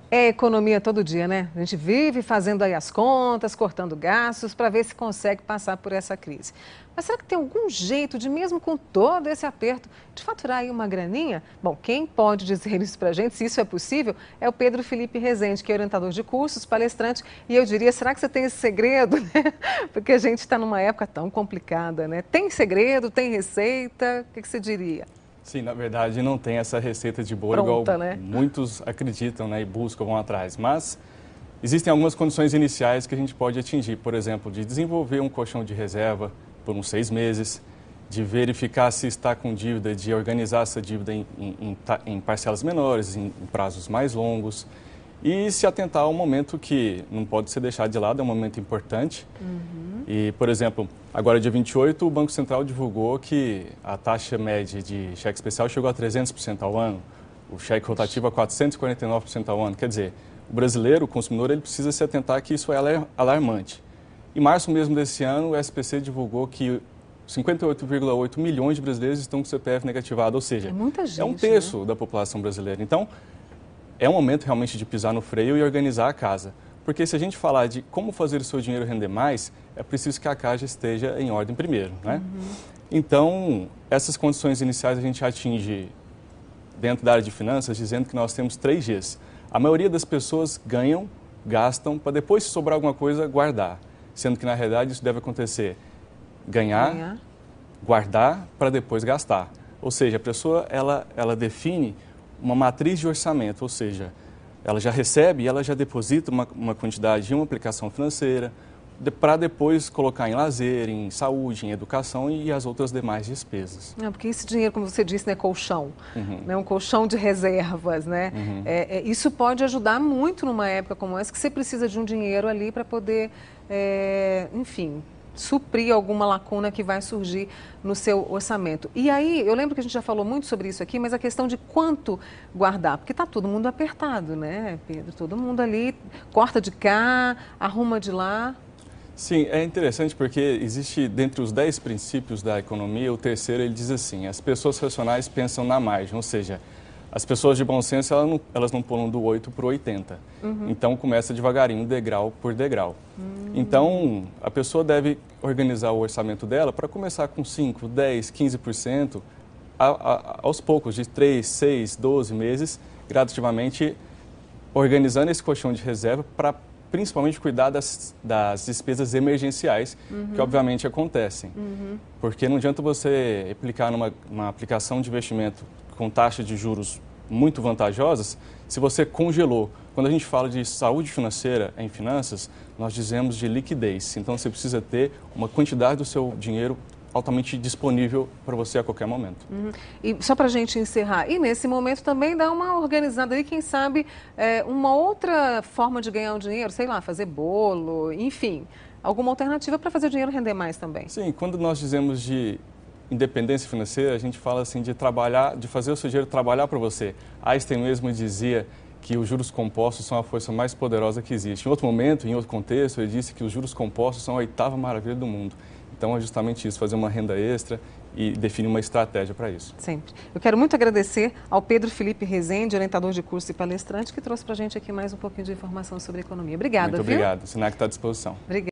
É economia todo dia, né? A gente vive fazendo aí as contas, cortando gastos para ver se consegue passar por essa crise. Mas será que tem algum jeito de, mesmo com todo esse aperto, de faturar aí uma graninha? Bom, quem pode dizer isso para a gente, se isso é possível, é o Pedro Felipe Rezende, que é orientador de cursos, palestrante. E eu diria, será que você tem esse segredo? Porque a gente está numa época tão complicada, né? Tem segredo, tem receita? O que você diria? Sim, na verdade não tem essa receita de bolo Pronta, igual né? muitos acreditam, né, e buscam, vão atrás. Mas existem algumas condições iniciais que a gente pode atingir, por exemplo, de desenvolver um colchão de reserva por uns 6 meses, de verificar se está com dívida, de organizar essa dívida em parcelas menores, em prazos mais longos, e se atentar ao momento que não pode ser deixado de lado, é um momento importante. E, por exemplo, agora dia 28, o Banco Central divulgou que a taxa média de cheque especial chegou a 300% ao ano, o cheque rotativo a 449% ao ano. Quer dizer, o brasileiro, o consumidor, ele precisa se atentar que isso é alarmante. Em março mesmo desse ano, o SPC divulgou que 58,8 milhões de brasileiros estão com CPF negativado, ou seja, É muita gente, é um terço, né, da população brasileira. Então, é um momento realmente de pisar no freio e organizar a casa. Porque se a gente falar de como fazer o seu dinheiro render mais, é preciso que a caixa esteja em ordem primeiro, né? Então, essas condições iniciais a gente atinge dentro da área de finanças, dizendo que nós temos 3 Gs. A maioria das pessoas ganham, gastam, para depois, se sobrar alguma coisa, guardar. Sendo que, na realidade, isso deve acontecer ganhar, guardar, para depois gastar. Ou seja, a pessoa, ela define uma matriz de orçamento, ou seja, ela já recebe e ela já deposita uma quantidade em uma aplicação financeira para depois colocar em lazer, em saúde, em educação e as outras demais despesas. Porque esse dinheiro, como você disse, né, colchão, né, um colchão de reservas, né? Isso pode ajudar muito numa época como essa, que você precisa de um dinheiro ali para poder, enfim, suprir alguma lacuna que vai surgir no seu orçamento. E aí, eu lembro que a gente já falou muito sobre isso aqui, mas a questão de quanto guardar, porque está todo mundo apertado, né, Pedro? Todo mundo ali corta de cá, arruma de lá. Sim, é interessante porque existe, dentre os 10 princípios da economia, o terceiro ele diz assim, as pessoas racionais pensam na margem, ou seja, as pessoas de bom senso elas não pulam do 8 para o 80. Então começa devagarinho, degrau por degrau. Então a pessoa deve organizar o orçamento dela para começar com 5, 10, 15%, aos poucos, de 3, 6, 12 meses, gradativamente organizando esse colchão de reserva para principalmente cuidar das despesas emergenciais, que obviamente acontecem. Porque não adianta você aplicar numa aplicação de investimento com taxas de juros muito vantajosas, se você congelou. Quando a gente fala de saúde financeira em finanças, nós dizemos de liquidez. Então, você precisa ter uma quantidade do seu dinheiro altamente disponível para você a qualquer momento. E só para a gente encerrar, e nesse momento também dá uma organizada aí, quem sabe, uma outra forma de ganhar o dinheiro, sei lá, fazer bolo, enfim, alguma alternativa para fazer o dinheiro render mais também. Sim, quando nós dizemos de independência financeira, a gente fala assim de trabalhar, de fazer o seu dinheiro trabalhar para você. Einstein mesmo dizia que os juros compostos são a força mais poderosa que existe. Em outro momento, em outro contexto, ele disse que os juros compostos são a 8ª maravilha do mundo. Então é justamente isso, fazer uma renda extra e definir uma estratégia para isso. Sempre. Eu quero muito agradecer ao Pedro Felipe Rezende, orientador de curso e palestrante, que trouxe para a gente aqui mais um pouquinho de informação sobre economia. Obrigada, Muito obrigado. O SENAC está à disposição. Obrigada.